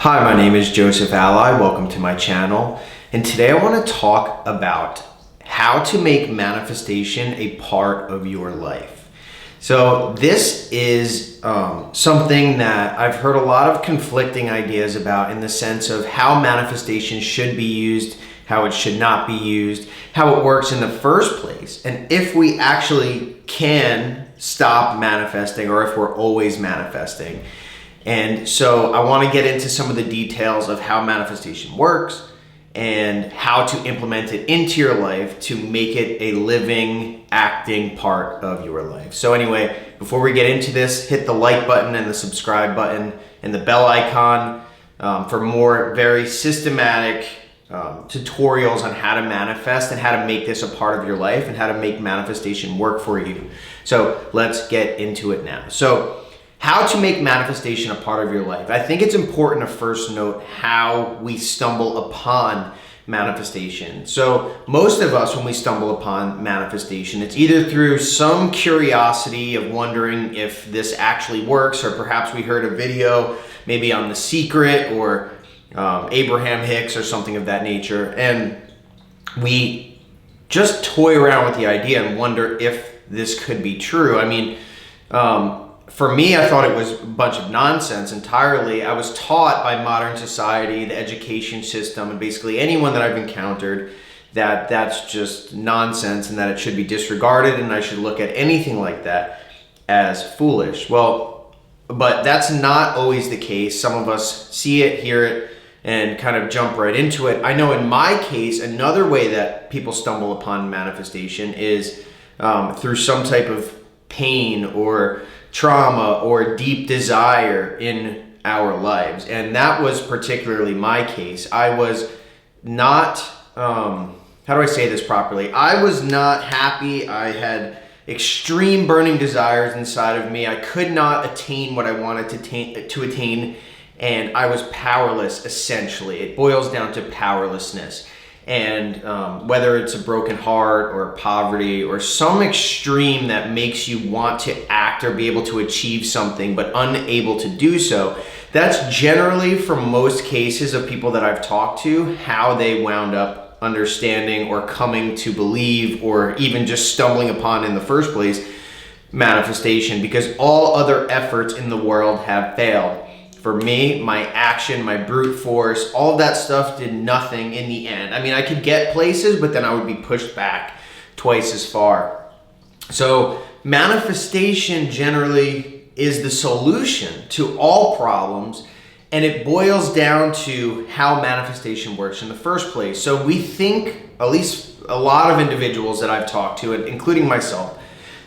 Hi, my name is Joseph Alai. Welcome to my channel. And today I want to talk about how to make manifestation a part of your life. So this is something that I've heard a lot of conflicting ideas about, in the sense of how manifestation should be used, how it should not be used, how it works in the first place, and if we actually can stop manifesting or if we're always manifesting. And so I want to get into some of the details of how manifestation works and how to implement it into your life to make it a living, acting part of your life. So anyway, before we get into this, hit the like button and the subscribe button and the bell icon for more very systematic tutorials on how to manifest and how to make this a part of your life and how to make manifestation work for you. So let's get into it now. So how to make manifestation a part of your life. I think it's important to first note how we stumble upon manifestation. So most of us, when we stumble upon manifestation, it's either through some curiosity of wondering if this actually works, or perhaps we heard a video maybe on The Secret or Abraham Hicks or something of that nature, and we just toy around with the idea and wonder if this could be true. I mean, for me, I thought it was a bunch of nonsense entirely. I was taught by modern society, the education system, and basically anyone that I've encountered, that that's just nonsense and that it should be disregarded, and I should look at anything like that as foolish. Well, but that's not always the case. Some of us see it, hear it, and kind of jump right into it. I know in my case, another way that people stumble upon manifestation is through some type of pain or trauma or deep desire in our lives. And that was particularly my case. I was not, how do I say this properly? I was not happy. I had extreme burning desires inside of me. I could not attain what I wanted to attain, and I was powerless, essentially. It boils down to powerlessness. And whether it's a broken heart or poverty or some extreme that makes you want to act or be able to achieve something but unable to do so, that's generally, for most cases of people that I've talked to, how they wound up understanding or coming to believe, or even just stumbling upon in the first place, manifestation, because all other efforts in the world have failed. For me, my action, my brute force, all of that stuff did nothing in the end. I mean, I could get places, but then I would be pushed back twice as far. So manifestation generally is the solution to all problems, and it boils down to how manifestation works in the first place. So we think, at least a lot of individuals that I've talked to, including myself,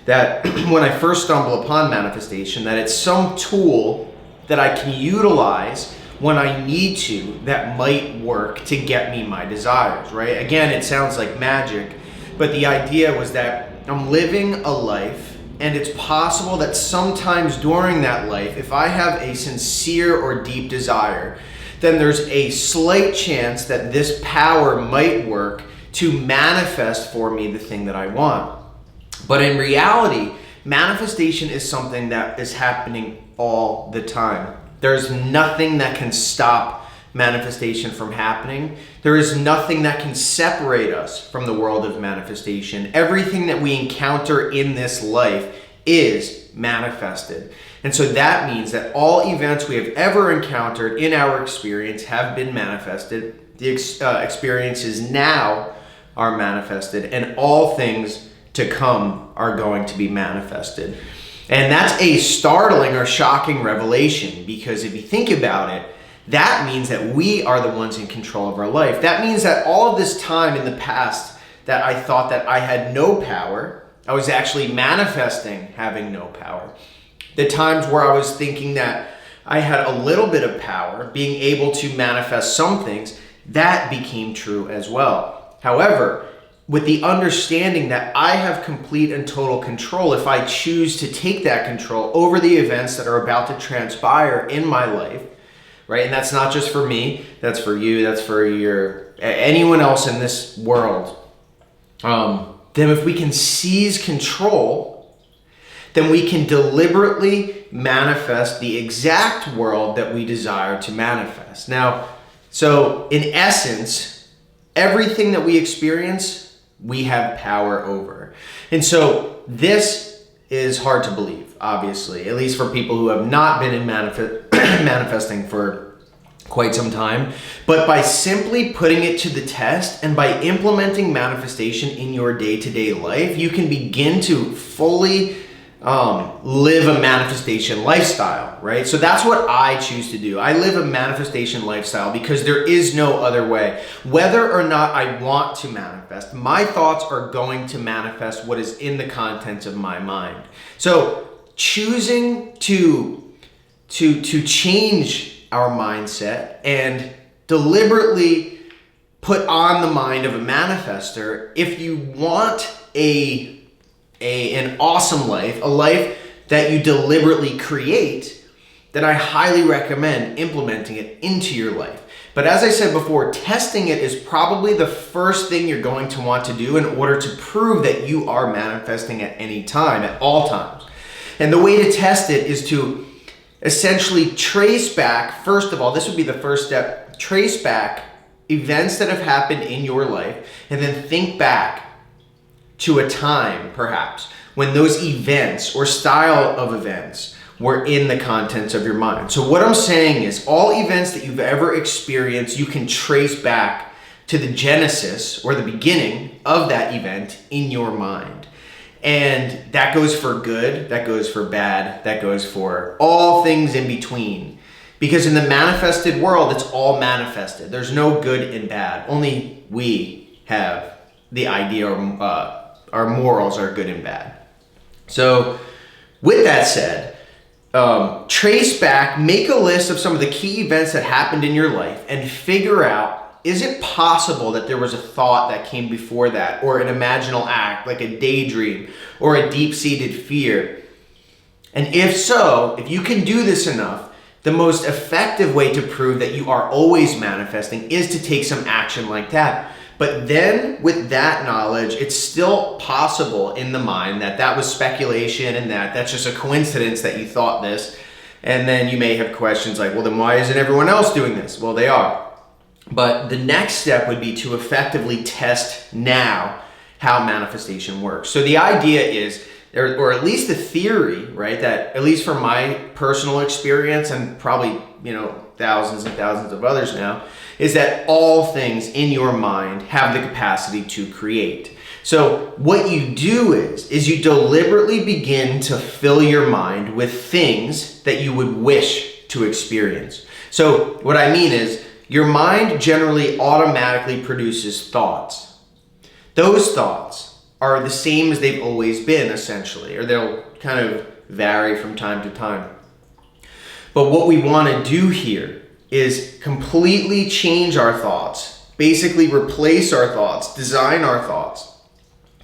that when I first stumble upon manifestation, that it's some tool that I can utilize when I need to, that might work to get me my desires, right? Again, it sounds like magic, but the idea was that I'm living a life, and it's possible that sometimes during that life, if I have a sincere or deep desire, then there's a slight chance that this power might work to manifest for me the thing that I want. But in reality, manifestation is something that is happening all the time. There's nothing that can stop manifestation from happening. There is nothing that can separate us from the world of manifestation. Everything that we encounter in this life is manifested. And so that means that all events we have ever encountered in our experience have been manifested. The experiences now are manifested, and all things to come are going to be manifested. And that's a startling or shocking revelation, because if you think about it, that means that we are the ones in control of our life. That means that all of this time in the past that I thought that I had no power, I was actually manifesting having no power. The times where I was thinking that I had a little bit of power, being able to manifest some things, that became true as well. However, with the understanding that I have complete and total control, if I choose to take that control over the events that are about to transpire in my life, right? And that's not just for me, that's for you, that's for anyone else in this world. Then if we can seize control, then we can deliberately manifest the exact world that we desire to manifest. Now, so in essence, everything that we experience, we have power over. And so this is hard to believe, obviously, at least for people who have not been in manifesting for quite some time. But by simply putting it to the test and by implementing manifestation in your day-to-day life, you can begin to fully live a manifestation lifestyle, right? So that's what I choose to do. I live a manifestation lifestyle because there is no other way. Whether or not I want to manifest, my thoughts are going to manifest what is in the contents of my mind. So choosing to change our mindset and deliberately put on the mind of a manifester, if you want an awesome life, a life that you deliberately create, then I highly recommend implementing it into your life. But as I said before, testing it is probably the first thing you're going to want to do in order to prove that you are manifesting at any time, at all times. And the way to test it is to essentially trace back, first of all, this would be the first step, trace back events that have happened in your life, and then think back to a time, perhaps, when those events or style of events were in the contents of your mind. So what I'm saying is all events that you've ever experienced, you can trace back to the genesis or the beginning of that event in your mind. And that goes for good, that goes for bad, that goes for all things in between. Because in the manifested world, it's all manifested. There's no good and bad. Only we have the idea, our morals are good and bad. So with that said, trace back, make a list of some of the key events that happened in your life and figure out, is it possible that there was a thought that came before that, or an imaginal act, like a daydream, or a deep-seated fear? And if so, if you can do this enough, the most effective way to prove that you are always manifesting is to take some action like that. But then with that knowledge, it's still possible in the mind that that was speculation and that's just a coincidence that you thought this. And then you may have questions like, well, then why isn't everyone else doing this? Well, they are. But the next step would be to effectively test now how manifestation works. So the idea is, or at least the theory, right, that at least from my personal experience and probably, thousands and thousands of others now, is that all things in your mind have the capacity to create. So what you do is you deliberately begin to fill your mind with things that you would wish to experience. So what I mean is, your mind generally automatically produces thoughts. Those thoughts are the same as they've always been, essentially, or they'll kind of vary from time to time. But what we want to do here is completely change our thoughts, basically replace our thoughts, design our thoughts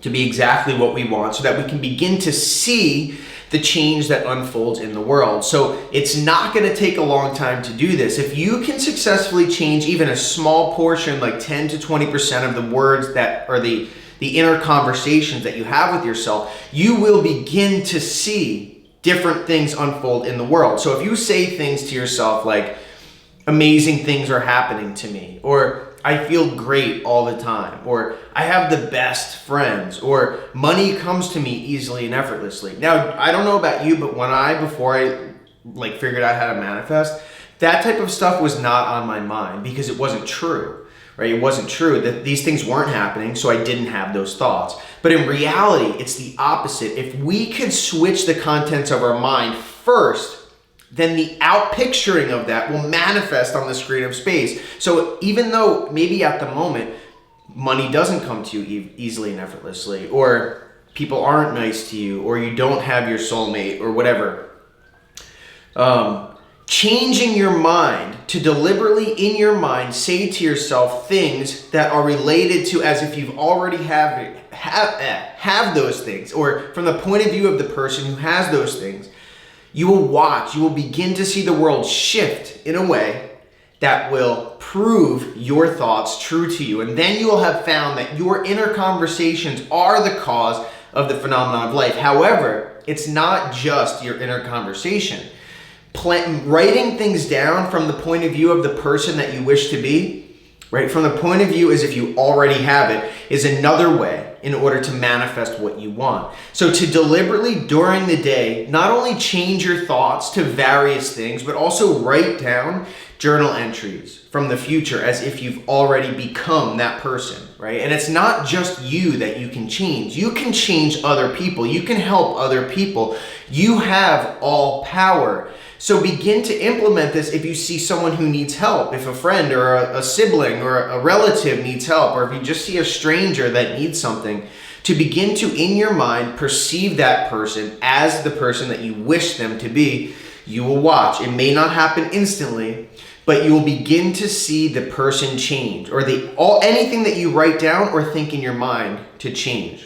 to be exactly what we want so that we can begin to see the change that unfolds in the world. So it's not going to take a long time to do this. If you can successfully change even a small portion, like 10 to 20% of the words that are the inner conversations that you have with yourself, you will begin to see different things unfold in the world. So if you say things to yourself like, amazing things are happening to me, or I feel great all the time, or I have the best friends, or money comes to me easily and effortlessly. Now, I don't know about you, but before I figured out how to manifest, that type of stuff was not on my mind because it wasn't true, right? It wasn't true that these things weren't happening, so I didn't have those thoughts. But in reality, it's the opposite. If we could switch the contents of our mind first, then the outpicturing of that will manifest on the screen of space. So even though maybe at the moment, money doesn't come to you easily and effortlessly, or people aren't nice to you, or you don't have your soulmate, or whatever, changing your mind to deliberately in your mind say to yourself things that are related to as if you've already have those things, or from the point of view of the person who has those things. You will begin to see the world shift in a way that will prove your thoughts true to you. And then you will have found that your inner conversations are the cause of the phenomenon of life. However, It's not just your inner conversation. Writing things down from the point of view of the person that you wish to be, right? From the point of view as if you already have it, is another way in order to manifest what you want. So to deliberately during the day, not only change your thoughts to various things, but also write down journal entries from the future as if you've already become that person, right? And it's not just you that you can change. You can change other people. You can help other people. You have all power. So begin to implement this if you see someone who needs help, if a friend or a sibling or a relative needs help, or if you just see a stranger that needs something, to begin to, in your mind, perceive that person as the person that you wish them to be. You will watch. It may not happen instantly, but you will begin to see the person change, or anything that you write down or think in your mind to change.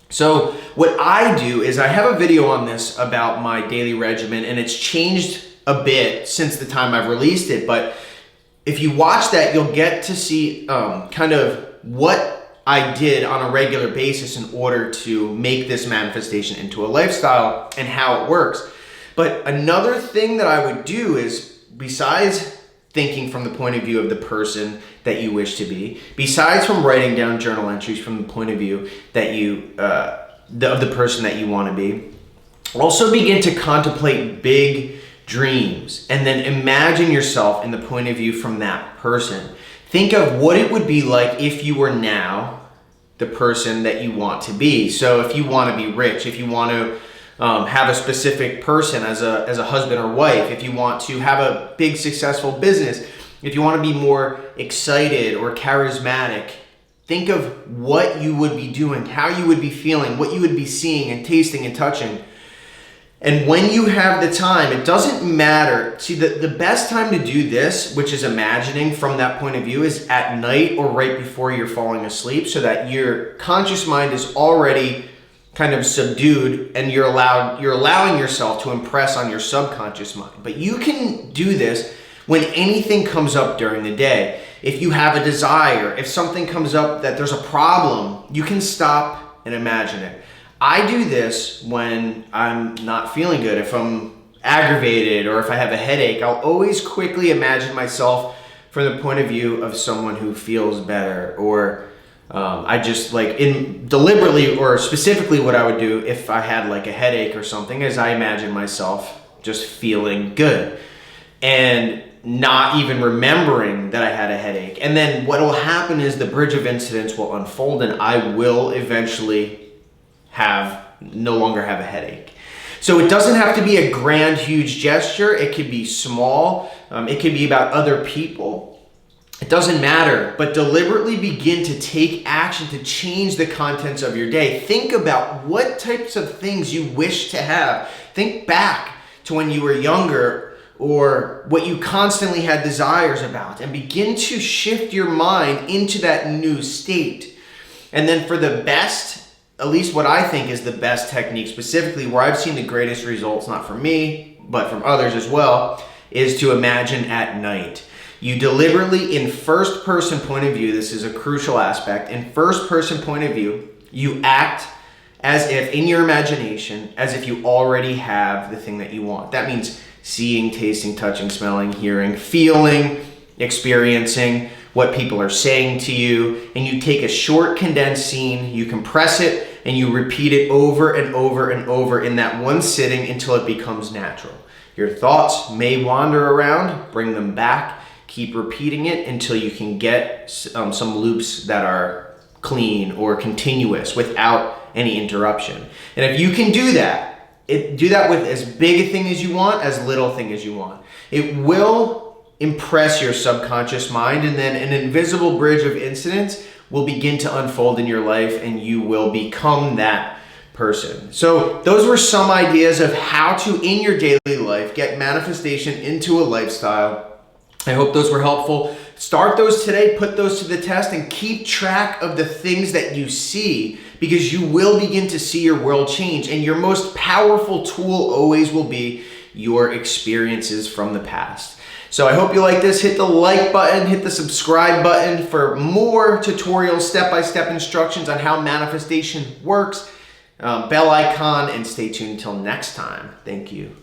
So what I do is I have a video on this about my daily regimen, and it's changed a bit since the time I've released it. But if you watch that, you'll get to see kind of what I did on a regular basis in order to make this manifestation into a lifestyle and how it works. But another thing that I would do is, besides thinking from the point of view of the person that you wish to be, besides from writing down journal entries from the point of view that of the person that you want to be, also begin to contemplate big dreams and then imagine yourself in the point of view from that person. Think of what it would be like if you were now the person that you want to be. So if you want to be rich, if you want to have a specific person as a husband or wife, if you want to have a big successful business, if you want to be more excited or charismatic, think of what you would be doing, how you would be feeling, what you would be seeing and tasting and touching. And when you have the time, it doesn't matter. See, the best time to do this, which is imagining from that point of view, is at night or right before you're falling asleep, so that your conscious mind is already kind of subdued and you're allowing yourself to impress on your subconscious mind. But you can do this when anything comes up during the day. If you have a desire, if something comes up that there's a problem, you can stop and imagine it. I do this when I'm not feeling good. If I'm aggravated or if I have a headache, I'll always quickly imagine myself from the point of view of someone who feels better, or I just deliberately or specifically what I would do if I had like a headache or something is I imagine myself just feeling good and not even remembering that I had a headache. And then what will happen is the bridge of incidents will unfold and I will eventually no longer have a headache. So it doesn't have to be a grand, huge gesture. It could be small. It could be about other people. It doesn't matter, but deliberately begin to take action to change the contents of your day. Think about what types of things you wish to have. Think back to when you were younger or what you constantly had desires about, and begin to shift your mind into that new state. And then for the best, at least what I think is the best technique, specifically where I've seen the greatest results, not from me, but from others as well, is to imagine at night. You deliberately, in first person point of view, this is a crucial aspect, in first person point of view, you act as if, in your imagination, as if you already have the thing that you want. That means seeing, tasting, touching, smelling, hearing, feeling, experiencing what people are saying to you, and you take a short condensed scene, you compress it, and you repeat it over and over and over in that one sitting until it becomes natural. Your thoughts may wander around, bring them back. Keep repeating it until you can get some loops that are clean or continuous without any interruption. And if you can do that, do that with as big a thing as you want, as little thing as you want. It will impress your subconscious mind, and then an invisible bridge of incidents will begin to unfold in your life and you will become that person. So those were some ideas of how to, in your daily life, get manifestation into a lifestyle. I hope those were helpful. Start those today, put those to the test, and keep track of the things that you see, because you will begin to see your world change. And your most powerful tool always will be your experiences from the past. So I hope you like this. Hit the like button, hit the subscribe button for more tutorials, step-by-step instructions on how manifestation works. bell icon, and stay tuned until next time. Thank you.